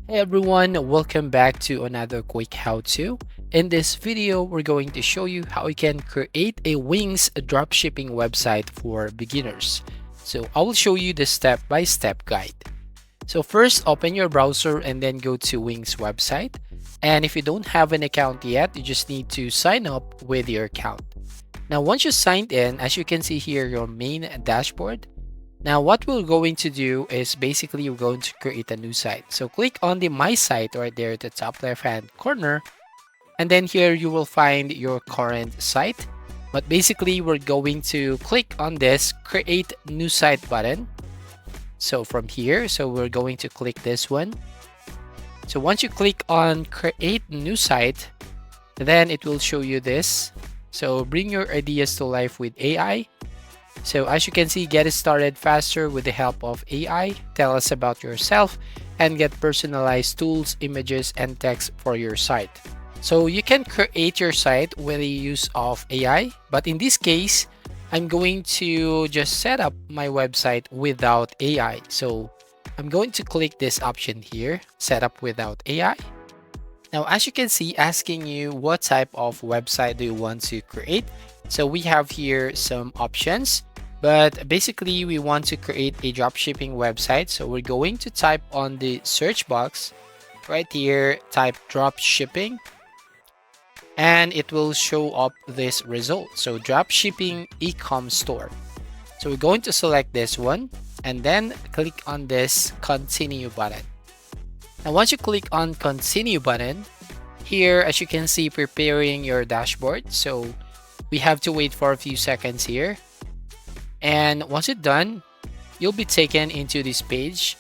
Hey everyone, welcome back to another quick how-to. In this video, we're going to show you how you can create a Wings dropshipping website for beginners. So I will show you the step-by-step guide. So first, open your browser and then go to Wings website. And if you don't have an account yet, you just need to sign up with your account. Now, once you signed in, as you can see here, your main dashboard. Now, what we're going to do is basically we're going to create a new site. So click on the My Site right there at the top left-hand corner. And then here you will find your current site. But basically, we're going to click on this Create New Site button. So from here, we're going to click this one. So once you click on Create New Site, then it will show you this. So bring your ideas to life with AI. So as you can see, get started faster with the help of AI. Tell us about yourself and get personalized tools, images, and text for your site. So you can create your site with the use of AI, but in this case, I'm going to just set up my website without AI. So I'm going to click this option here, set up without AI. Now, as you can see, asking you what type of website do you want to create. So we have here some options, but basically we want to create a dropshipping website. So we're going to type on the search box right here, type dropshipping, and it will show up this result. So dropshipping e-com store. So we're going to select this one and then click on this continue button. Now, once you click on continue button, here, as you can see, preparing your dashboard. So we have to wait for a few seconds here. And once it's done, you'll be taken into this page.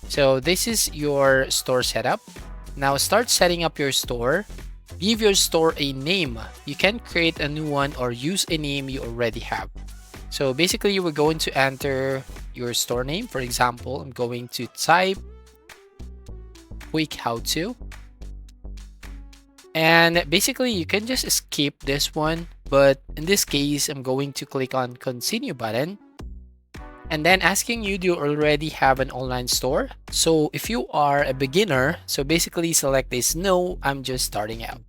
So this is your store setup. Now start setting up your store. Give your store a name. You can create a new one or use a name you already have. So basically, we're going to enter your store name. For example, I'm going to type quick how-to. And basically, you can just skip this one. But in this case, I'm going to click on continue button. And then asking you, do you already have an online store? So if you are a beginner, so basically select this, no, I'm just starting out.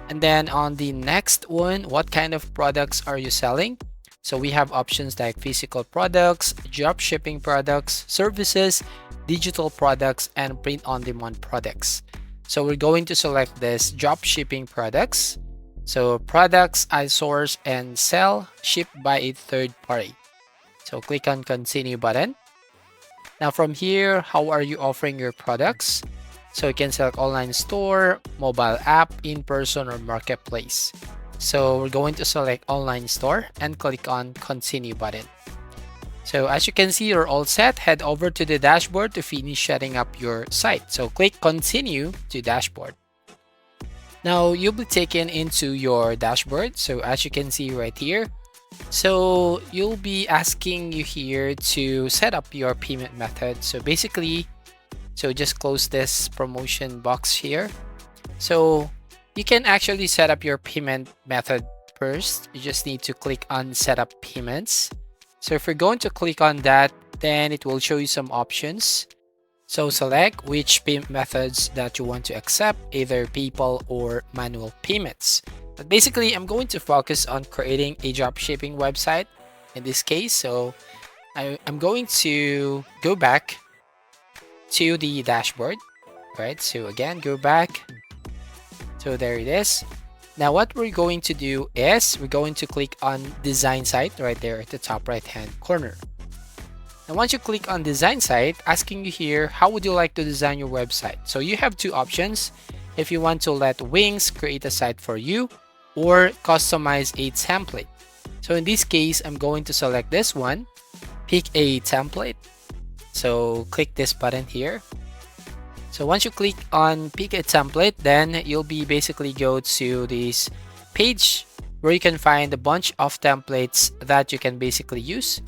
And then on the next one, what kind of products are you selling? So we have options like physical products, drop shipping products, services, digital products, and print-on-demand products. So we're going to select this drop shipping products. So products I source and sell, shipped by a third party. So click on continue button. Now from here, how are you offering your products? So you can select online store, mobile app, in-person, or marketplace. So we're going to select online store and click on continue button. So as you can see, you're all set. Head over to the dashboard to finish setting up your site. So click continue to dashboard. Now you'll be taken into your dashboard. So as you can see right here, so you'll be asking you here to set up your payment method. So basically, so just close this promotion box here. So you can actually set up your payment method first. You just need to click on set up payments. So if you're going to click on that, then it will show you some options. So select which payment methods that you want to accept, either PayPal or manual payments. But basically, I'm going to focus on creating a dropshipping website in this case. So I'm going to go back to the dashboard, right? So again, go back. So there it is. Now what we're going to do is we're going to click on design site right there at the top right hand corner. And once you click on design site, asking you here, how would you like to design your website? So you have two options. If you want to let Wings create a site for you or customize a template. So in this case, I'm going to select this one, pick a template. So click this button here. So once you click on pick a template, then you'll be basically go to this page where you can find a bunch of templates that you can basically use.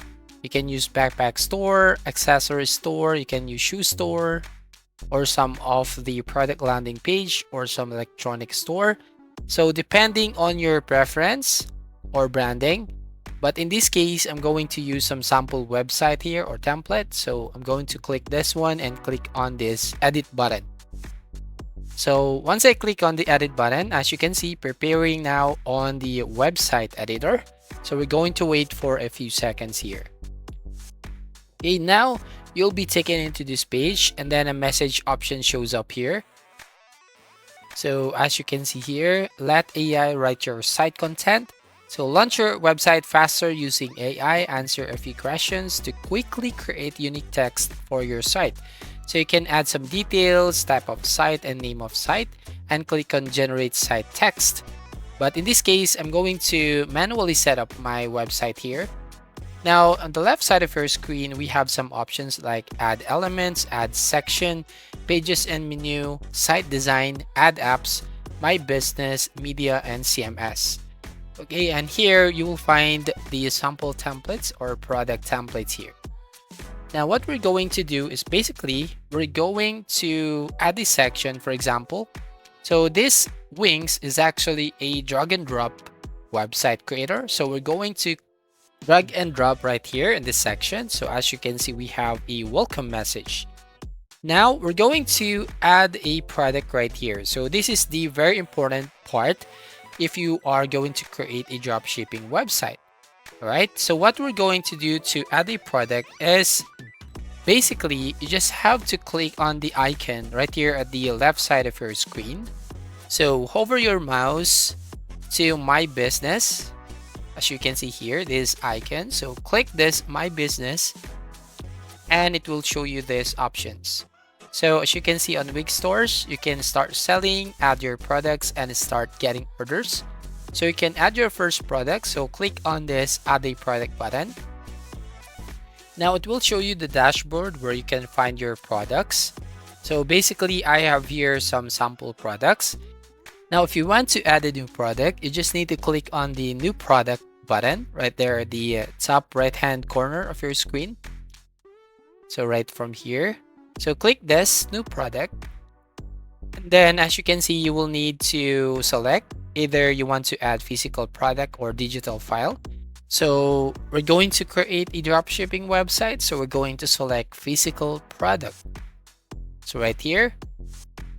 You can use backpack store, accessory store, you can use shoe store, or some of the product landing page or some electronic store. So depending on your preference or branding, but in this case, I'm going to use some sample website here or template. So I'm going to click this one and click on this edit button. So once I click on the edit button, as you can see, preparing now on the website editor. So we're going to wait for a few seconds here. Okay, now you'll be taken into this page and then a message option shows up here. So as you can see here, let AI write your site content. So launch your website faster using AI, answer a few questions to quickly create unique text for your site. So you can add some details, type of site and name of site, and click on generate site text. But in this case, I'm going to manually set up my website here. Now on the left side of your screen, we have some options like add elements, add section, pages and menu, site design, add apps, my business, media, and CMS. Okay, and here you will find the sample templates or product templates here. Now what we're going to do is basically we're going to add this section, for example. So this Wings is actually a drag and drop website creator. So we're going to drag and drop right here in this section. So as you can see, we have a welcome message. Now we're going to add a product right here. So this is the very important part if you are going to create a dropshipping website. All right. So what we're going to do to add a product is basically you just have to click on the icon right here at the left side of your screen. So hover your mouse to my business. As you can see here, this icon. So click this my business and it will show you these options. So as you can see on Wix stores, you can start selling, add your products, and start getting orders. So you can add your first product. So click on this add a product button. Now it will show you the dashboard where you can find your products. So basically I have here some sample products. Now if you want to add a new product, you just need to click on the new product button right there at the top right hand corner of your screen. So right from here. So click this new product. And then as you can see, you will need to select either you want to add physical product or digital file. So we're going to create a dropshipping website. So we're going to select physical product. So right here.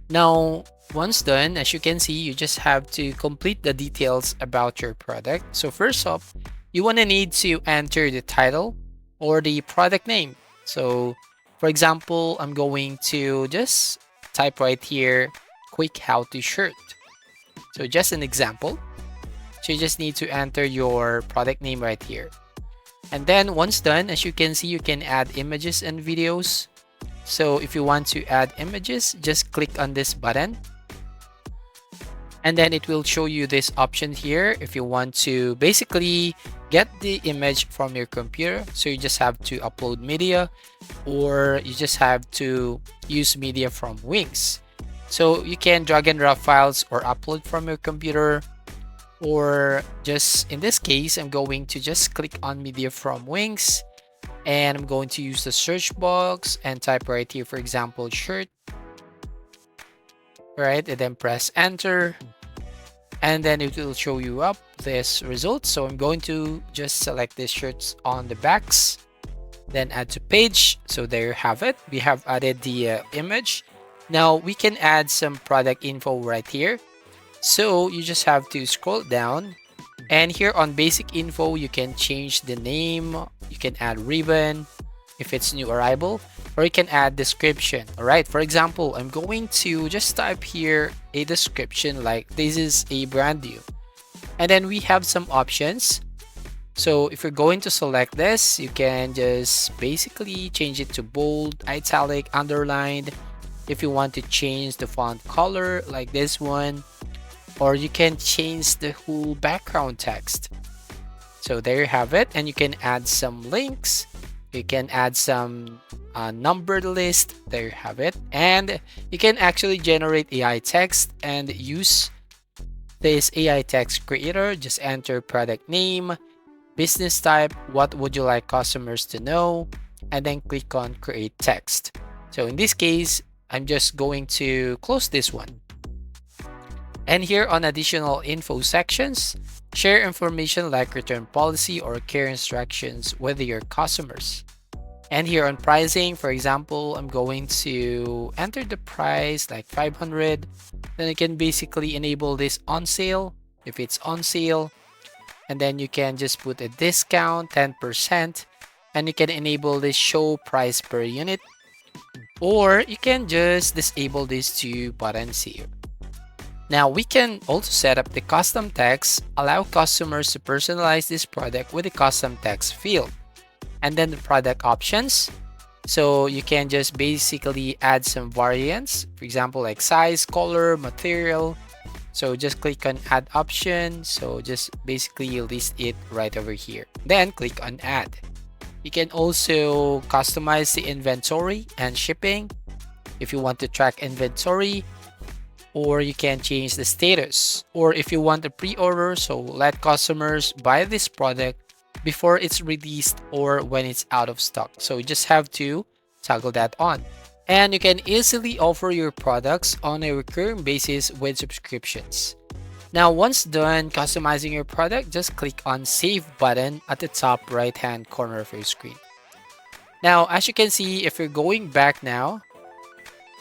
Now, once done, as you can see, you just have to complete the details about your product. So first off, you want to need to enter the title or the product name. So for example, I'm going to just type right here, quick how to shirt. So just an example. So you just need to enter your product name right here. And then once done, as you can see, you can add images and videos. So if you want to add images, just click on this button. And then it will show you this option here if you want to basically get the image from your computer. So you just have to upload media or you just have to use media from Wings. So you can drag and drop files or upload from your computer, or just in this case, I'm going to just click on media from Wings and I'm going to use the search box and type right here, for example, shirt. Right, and then press enter and then it will show you up this result. So I'm going to just select these shirts on the backs, then add to page. So there you have it. We have added the image. Now we can add some product info right here. So you just have to scroll down and here on basic info, you can change the name. You can add ribbon if it's new arrival, or you can add description. All right, for example, I'm going to just type here a description like this is a brand new, and then we have some options. So if you're going to select this, you can just basically change it to bold, italic, underlined. If you want to change the font color like this one, or you can change the whole background text. So there you have it, and you can add some links. You can add some numbered list. There you have it. And you can actually generate AI text and use this AI text creator. Just enter product name, business type, what would you like customers to know, and then click on create text. So in this case, I'm just going to close this one. And here on additional info sections, share information like return policy or care instructions with your customers. And here on pricing, for example, I'm going to enter the price like 500. Then you can basically enable this on sale if it's on sale. And then you can just put a discount 10%, and you can enable this show price per unit, or you can just disable these two buttons here. Now we can also set up the custom text, allow customers to personalize this product with the custom text field, and then the product options. So you can just basically add some variants, for example, like size, color, material. So just click on add option. So just basically list it right over here. Then click on add. You can also customize the inventory and shipping if you want to track inventory, or you can change the status, or if you want a pre-order, so let customers buy this product before it's released or when it's out of stock. So you just have to toggle that on. And you can easily offer your products on a recurring basis with subscriptions. Now, once done customizing your product, just click on Save button at the top right hand corner of your screen. Now, as you can see, if you're going back now,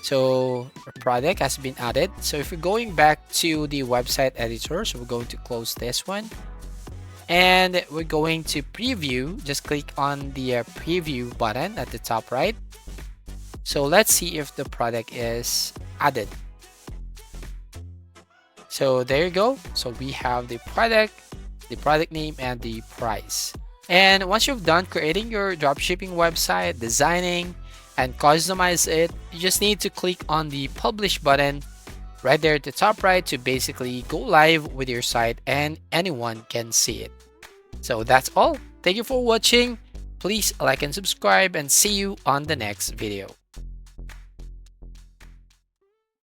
so our product has been added. So if you're going back to the website editor, so we're going to close this one. And we're going to preview. Just click on the preview button at the top right. So let's see if the product is added. So there you go. So we have the product name, and the price. And once you've done creating your dropshipping website, designing, and customize it, you just need to click on the publish button right there at the top right to basically go live with your site, and anyone can see it. So that's all. Thank you for watching. Please like and subscribe, and see you on the next video.